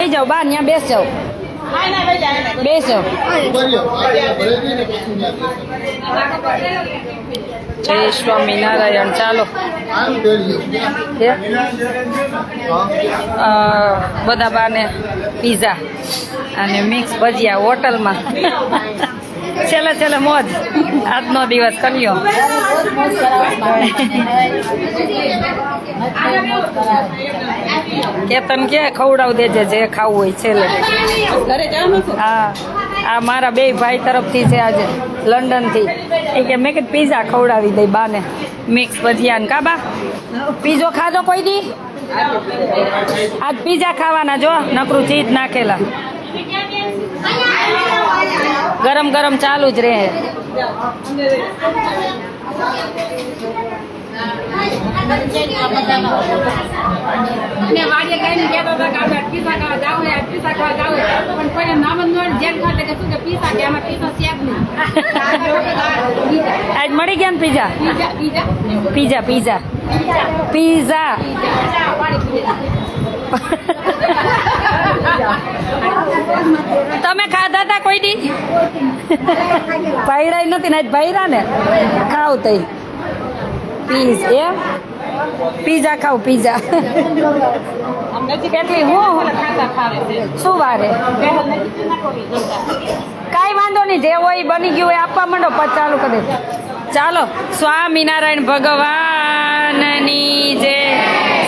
વહી જાઓ બા, ત્યાં બેસ જાઓ, બેસો. જય સ્વામિનારાયણ. ચાલો બધા બાને પીઝા અને મિક્સ ભજીયા હોટલમાં. છેલ્લે મોજ, આજનો દિવસ કર્યો. કેતન કે ખવડાવ દેજે જે ખાવું હોય છેલ્લે. હા, આ મારા બે ભાઈ તરફથી છે આજે લંડનથી. એ કે મેં કીધું પીઝા ખવડાવી દઈ બાને, મિક્સ ભજીયા ને. કાબા પીઝો ખાધો કોઈ દી? આજ પીઝા ખાવાના, જો નકરું ચીજ નાખેલા. ગરમ ગરમ ચાલુ જ રહે. આજ મળી ગયા ને પીઝા? Pizza pizza pizza. તમે ખાધા હતા કોઈ દી? ભાઈરા નથી ને, ભાઈરા ને ખાવ તઈ પીઝ. એમ પીઝા ખાવ, પીઝા. કેટલી હું શું વારે? કાંઈ વાંધો નહીં, જે હોય બની ગયું હોય આપવા માંડો, પછી ચાલુ કરી. ચાલો, સ્વામિનારાયણ ભગવાનની જે,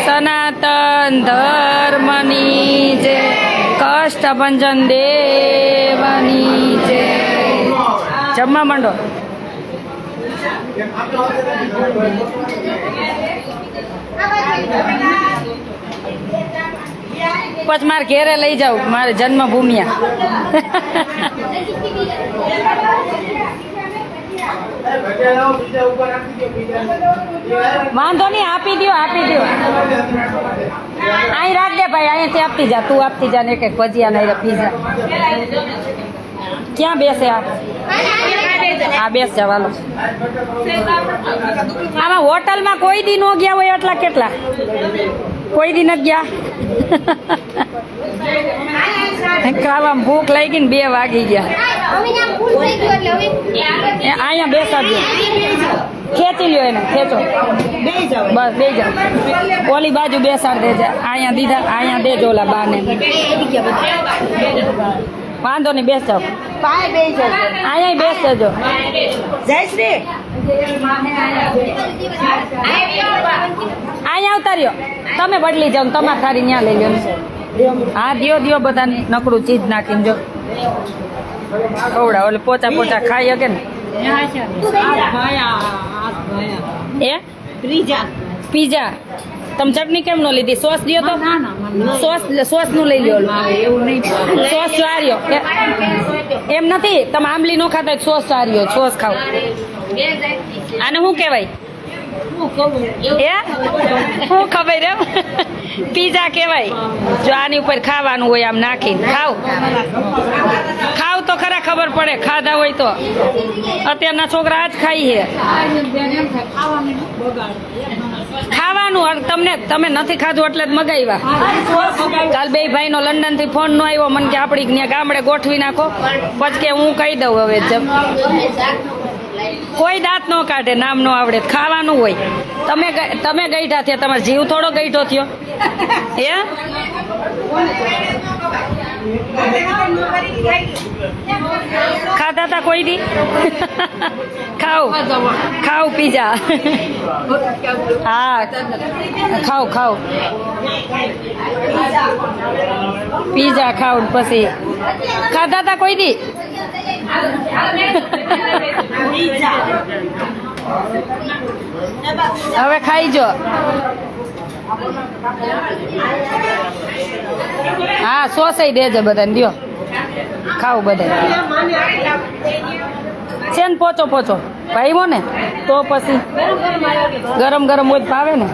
સનાતન ધર્મની જે, કષ્ટભંજન દેવની જે. જમવા માંડો. પછી મારે ઘેરે લઈ જાવ, મારે જન્મભૂમિયા. વાંધો નહીં, આપી દો, આપી દો. અહીં રાખ દે ભાઈ, અહીંયાથી આપતી જા, તું આપતી જા ને. એક ભજીયા નહીં પીઝા. ક્યાં બેસે આ? હા, બેસ જવાલો. આમાં હોટલમાં કોઈ દી નો ગયા હોય એટલા કેટલા? કોઈ દી નથી ગયા. ખાવામાં ભૂખ લાગી ને 2 વાગી ગયા. અહીંયા બેસાડજો, ખેંચી લ્યો એને, ખેંચો બસ, બે જાવ. ઓલી બાજુ બેસાડ દેજે. અહીંયા દીધા, અહીંયા દેજો ઓલા બાને. વાંધો નહીં, બેસ જાવ. અહીંયા બેસ જજો. જય શ્રી. અહીંયા આવતા રહ્યો. તમે બદલી જાઓ, તમારે ખારી ત્યાં લઈ લો. હા, દિયો બધાને નકરું ચીજ નાખીને. જો ખવડા, ઓલે પોચા ખાઈ શકે ને. એ પીઝા તમે ચટણી કેમ નો લીધી? સોસ દિયો તો. સોસ નું લઈ લ્યો. સોસ સાર્યો એમ નથી, તમે આંબલી નો ખાતા, સોસ સાર્યો. સોસ ખાવ. આને શું કહેવાય? શું ખબર એમ? પીઝા કહેવાય. જો આની ઉપર ખાવાનું હોય, આમ નાખીને ખાવ તો ખરા ખબર પડે. ખાધા હોય તો. અત્યારના છોકરા આજ ખાઈ છે. ખાવાનું તમે નથી ખાધું એટલે જ મગાવ્યા. કાલ 2 ભાઈનો લંડન થી ફોન નો આવ્યો મને કે આપડી ત્યાં ગામડે ગોઠવી નાખો. પછી કે હું કહી દઉં હવે. કોઈ દાંત નો કાઢે, નામ નો આવડે. ખાવાનું હોય. તમે ગઈઠા થયા, તમારો જીવ થોડો ગઈઠો થયો. ખાધા તા કોઈ દી? ખાવ પીઝા. હા, ખાવ પીઝા ખાવ. પછી ખાધા તા કોઈ દી? હવે ખાઈ જો. હા, સોસાઈ દેજે બધાને. દ્યો ખાવ બધા. છે ને પોચો ભાઈઓ ને, તો પછી ગરમ હોય ભાવે ને.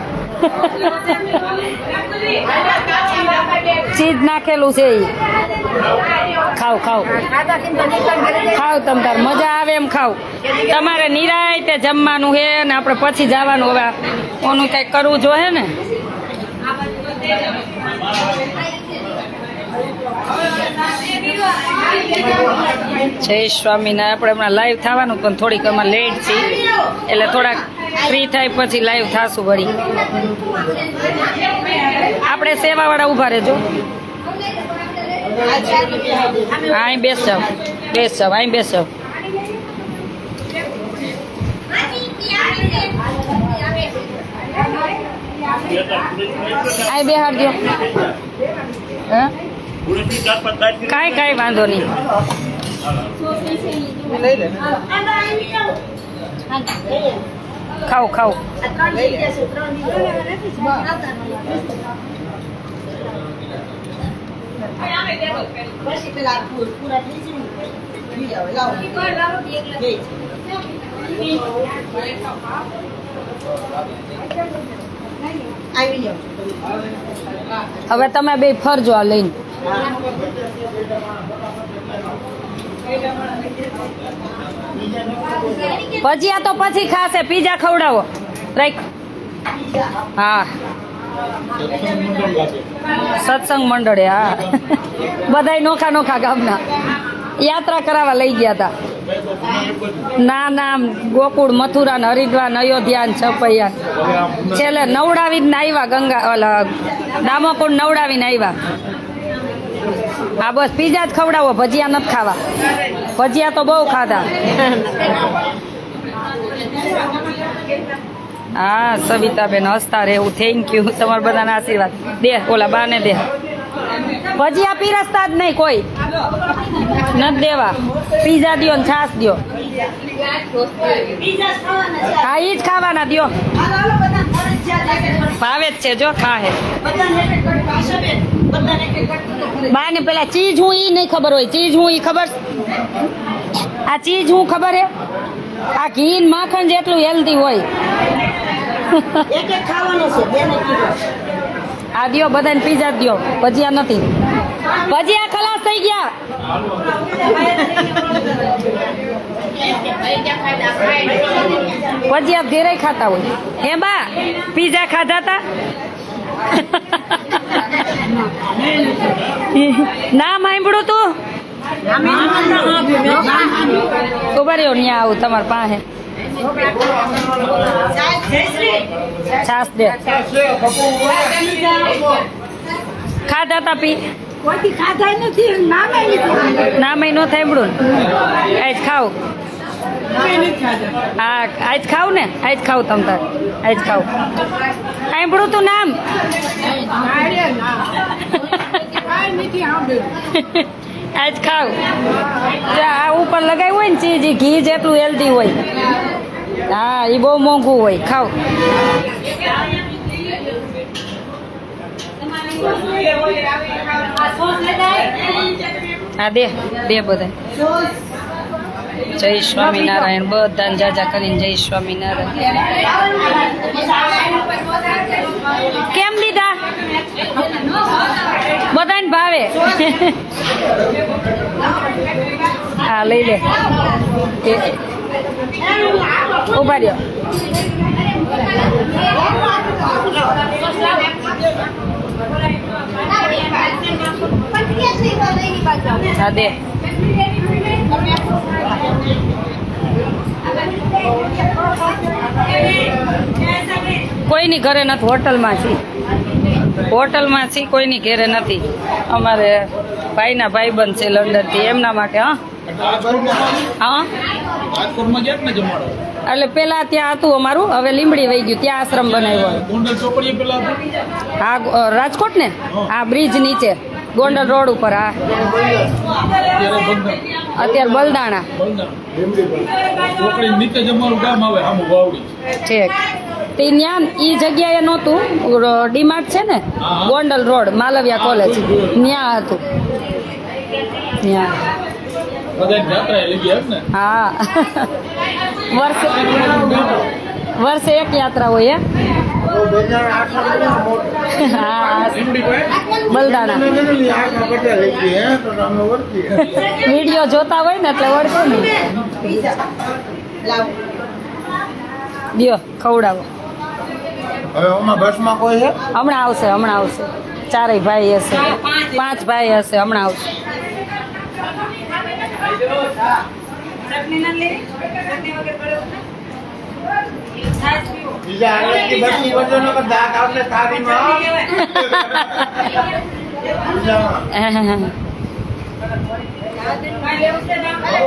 ચીજ નાખેલું છે. ખાવ તમ તાર મજા આવે એમ ખાવ. તમારે નિરાયતે જમવાનું હે ને, આપણે પછી જવાનું. હવે ઓનું કઈક કરવું જોઈએ ને. જય સ્વામિનારાયણ. આપણે હમણાં લાઈવ થવાનું પણ થોડીક અમારે લેટ છે એટલે થોડાક ફ્રી થાય પછી લાઈવ થાશું વળી. આપણે સેવાવાળા ઊભા રહેજો. અહીં બેસ જાવ અહીં બેસ જાવ. અહીં બેહાડજો. હા કાંઈ વાંધો નહીં. ખાઓ હવે તમે બે ફરજો આ લઈને. ભજીયા તો પછી ખાશે, પીઝા ખવડાવો. રાઈટ. હા સત્સંગ મંડળે. હા બધાય નોખા ગામના યાત્રા કરાવવા લઈ ગયા હતા. ના ગોકુળ, મથુરા, હરિદ્વાર, અયોધ્યા, છપૈયા. છેલ્લે નવડાવીને આવ્યા. ગંગા ઓલા દામોકુંડ નવડાવીને આવ્યા. હા બસ પીઝા જ ખવડાવો, ભજીયા નથી ખાવા. ભજીયા તો બહુ ખાધા. હા સવિતાબેન હસતા રહેવું. થેન્ક યુ, તમારા બધાના આશીર્વાદ. દે ઓલા બાને દે. ભજીયા પીરસતા જ નહીં કોઈ, નથી દેવા. પીઝા દ્યો ને છાશ દ્યો. હા ઈ જ ખાવાના દ્યો. ભાવે જ છે જો ખાહે. બાને પેલા ચીજ હું ઈ નહીં ખબર હોય. ચીજ હું ઈ ખબર. આ ચીજ હું ખબર હે. આ ઘી ને માખણ જેટલું હેલ્ધી હોય. આ દ્યો બધાને પીઝા દ્યો. ભજીયા નથી. ભજીયા ખલાસ થઈ ગયા. ભજીયા ઘેરે ખાતા હોય. હે બા પીઝા ખાધા તા. ના સાંભળું તું. ખબર રહ્યો ન્યા આવું તમારા પાસે. છાસ દે. ખાધા તા પી. નામે નો સાંભળું. આજ ખાવ. હા આજ ખાવ ને. આજ ખાવ તમ તાર. આજ ખાવ. સાંભળું તું નામ. આજ ખાવ. આ ઉપર લગાવ્યું હોય ને ચીજ, ઘી જેટલું હેલ્ધી હોય. હા એ બહુ મોંઘું હોય. ખાવ. હા દે બધા. જય સ્વામિનારાયણ. બધાને જાજા કરીને જય સ્વામિનારાયણ. કેમ દીધા? બધાને ભાવે. હા લઈ લે. ઉભા રહ્યો. હા દે. કોઈની ઘરે નથી. હોટલમાં છીએ. કોઈની ઘરે નથી. અમારે ભાઈના ભાઈબંધ છે લંડનથી, એમના માટે. હા એટલે પેલા ત્યાં હતું અમારું, હવે લીંબડી વહી ગયું. ત્યાં આશ્રમ બનાવ્યો. હા રાજકોટ ને. હા બ્રિજ નીચે ગોંડલ રોડ ઉપર. હા અત્યારે બલદાણા ઠીક. તે ત્યાં ઈ જગ્યાએ નહોતું. ડીમાર્ટ છે ને ગોંડલ રોડ, માલવિયા કોલેજ, ત્યાં હતું. ત્યાં હા વર્ષે એક યાત્રા હોય. હા બલદાણા વિડીયો જોતા હોય ને એટલે વળતો ને. દ્યો ખવડાવો. હમણાં આવશે. ચારેય ભાઈ હશે, 5 ભાઈ હશે. હમણાં આવશે.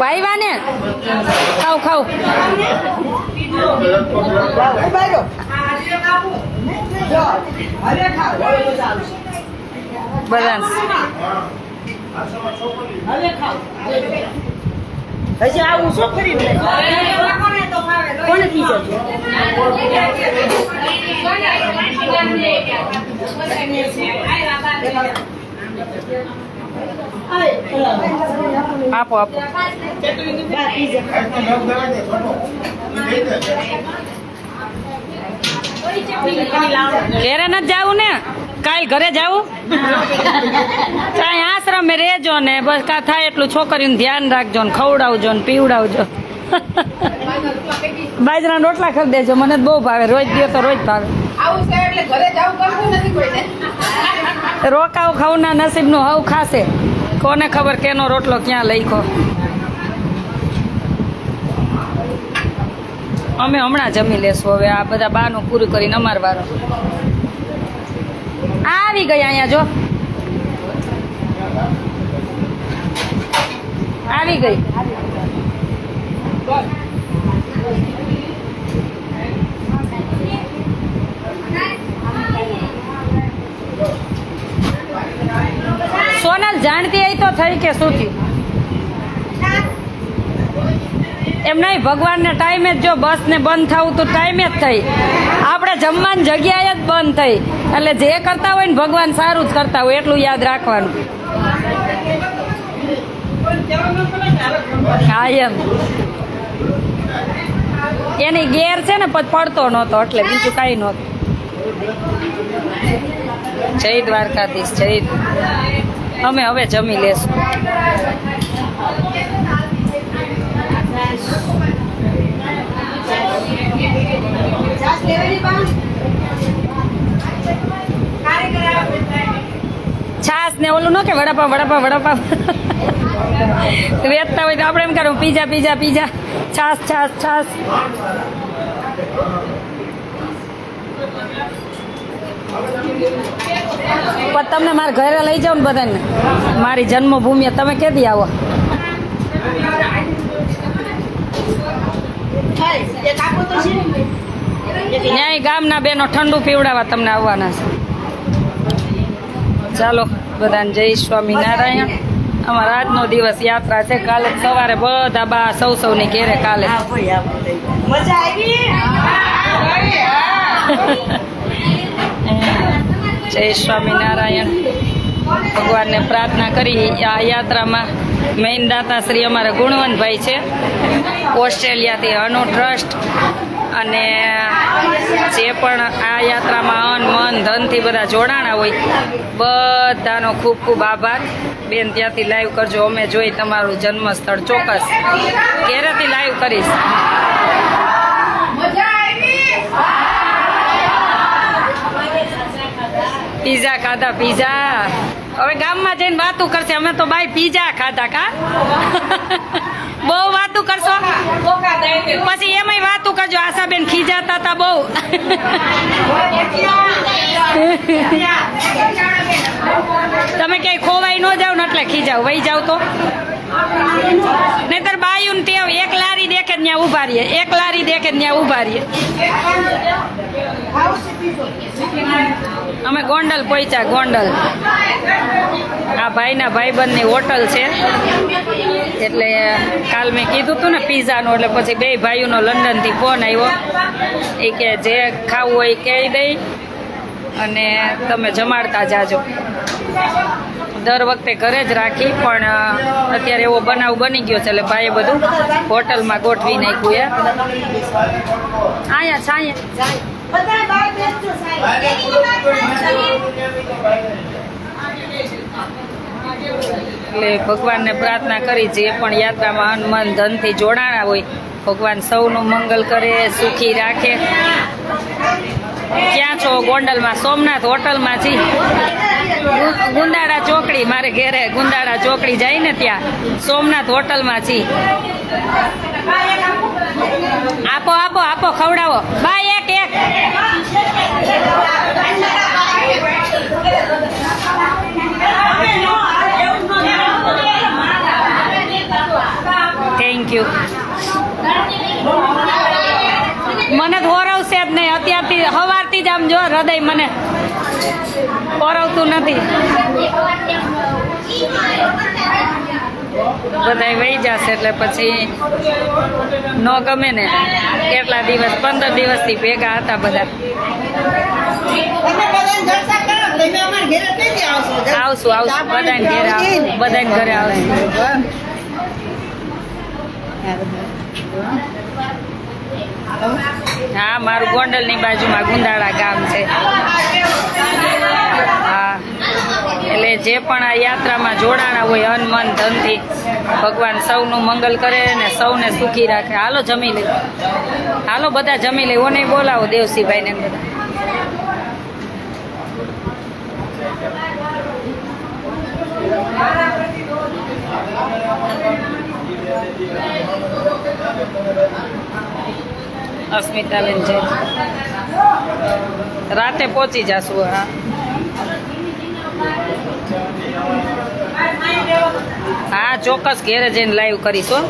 પાઈવા ને ખાવ ખાવ બધા હજી આવું શું કરી કોને પીજો આપો આપો ઘરે નથી જવું ને કાલ ઘરે જવું કાંઈ આશ્રમે રહેજો ને બસ કા થાય એટલું છોકરીનું ધ્યાન રાખજો ને ખવડાવજો ને પીવડાવજો બાજરાના રોટલા કરી દેજો મને તો બહુ ભાવે રોજ દો તો રોજ ભાવે રોકાવ ખાવના નસીબનું હવ ખાશે કોને ખબર કેનો રોટલો ક્યાં લઈખો અમે હમણાં જમી લેશું હવે આ બધા બાનું પૂરું કરીને અમાર વારો આવી ગયા અહીંયા જો આવી ગઈ સોનલ જાણતી હોય તો થઈ કે શું થયું એમ નહીં ભગવાનને ટાઈમે જ જો બસ ને બંધ થવું તો ટાઈમે જ થઈ આપણે જમવાની જગ્યાએ જ બંધ થઈ એટલે જે કરતા હોય ને ભગવાન સારું જ કરતા હોય એટલું યાદ રાખવાનું હા એમ એની ગેર છે ને પછી પડતો નહોતો એટલે બીજું કાંઈ નહોતું જય દ્વારકાધીશ જય અમે હવે જમી લેશું છાસ ને ઓલું ન કે વડાપાવ વડાપાવ વડાપાવ વેચતા હોય તો આપણે એમ કરું પીઝા પીઝા પીઝા છાસ છાસ છાસ પણ તમને મારા ઘરે લઈ જાઓ ને બધાને મારી જન્મભૂમિ તમે કેદી આવો ન્યાય ગામના બેનો ઠંડુ પીવડાવવા તમને આવવાના છે ચાલો બધાને જય સ્વામિનારાયણ અમારા આજનો દિવસ યાત્રા છે કાલે સવારે બધા બા સૌની ઘેરે કાલે મજા આવી જય સ્વામિનારાયણ ભગવાનને પ્રાર્થના કરી આ યાત્રામાં મેઇન દાતા શ્રી અમારા ગુણવંતભાઈ છે ઓસ્ટ્રેલિયાથી અનુ ટ્રસ્ટ અને જે પણ આ યાત્રામાં અન મન ધનથી બધા જોડાણા હોય બધાનો ખૂબ ખૂબ આભાર બેન ત્યાંથી લાઈવ કરજો અમે જોઈ તમારું જન્મસ્થળ ચોક્કસ ઘેરેથી લાઈવ કરીશ પીઝા ખાધા પીઝા હવે ગામમાં જઈને વાતું કરશે અમે તો બાય પીઝા ખાધા કા બહુ વાતું કરશો પછી એમાંય વાતું કરજો આશાબેન ખીજાતા હતા બહુ તમે ક્યાંય ખોવાઈ ન જાવ ને એટલે ખીજાવ વહી જાવ તો નહીતર બાયું ટેવ એક લારી દેખે ત્યાં ઉભા રહીએ એક લારી દેખે ત્યાં ઉભા રહીએ અમે ગોંડલ પહોંચ્યા ગોંડલ આ ભાઈના ભાઈબંધની હોટલ છે એટલે કાલ મેં કીધું હતું ને પીઝાનું એટલે પછી બે ભાઈઓનો લંડનથી ફોન આવ્યો એ કે જે ખાવું હોય એ કહી દઈ અને તમે જમાડતા જાજો દર વખતે ઘરે જ રાખી પણ અત્યારે એવો બનાવ બની ગયો છે એટલે ભાઈએ બધું હોટલમાં ગોઠવી નાખ્યું અહીંયા છાંયા એટલે ભગવાનને પ્રાર્થના કરી જે પણ યાત્રામાં અન મન ધનથી જોડાણા હોય ભગવાન સૌનું મંગલ કરે સુખી રાખે ક્યાં છો ગોંડલમાં સોમનાથ હોટલમાં છી ગુંદાળા ચોકડી મારે ઘેરે ગુંદાળા ચોકડી જાય ને ત્યાં સોમનાથ હોટલમાં છી. આપો આપો આપો ખવડાવો બા એક એક. Thank you. મને ધોરવશે જ નહીં અત્યારથી સવારથી જ આમ જો હૃદય મને પોરવતું નથી. બધા વહી જશે એટલે પછી ન ગમે ને. કેટલા દિવસ 15 દિવસથી ભેગા હતા બધા. આવશું આવશું બધાને ઘરે આવશું બધાને ઘરે આવશું. હા મારું ગોંડલની બાજુમાં ગુંદાળા ગામ છે. હા એટલે જે પણ આ યાત્રામાં જોડાણા હોય અન મન ધનથી ભગવાન સૌનું મંગલ કરે ને સૌને સુખી રાખે. હાલો જમી લે હાલો બધા જમી લે. ઓને બોલાવો દેવસીભાઈને બધા. અસ્મિતાબેન છે રાતે પહોંચી જશું. હા હા ચોક્કસ ઘેરે જઈને લાઈવ કરીશું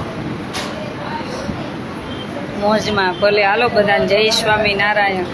મોજમાં. ભલે હાલો બધાને જય સ્વામિનારાયણ.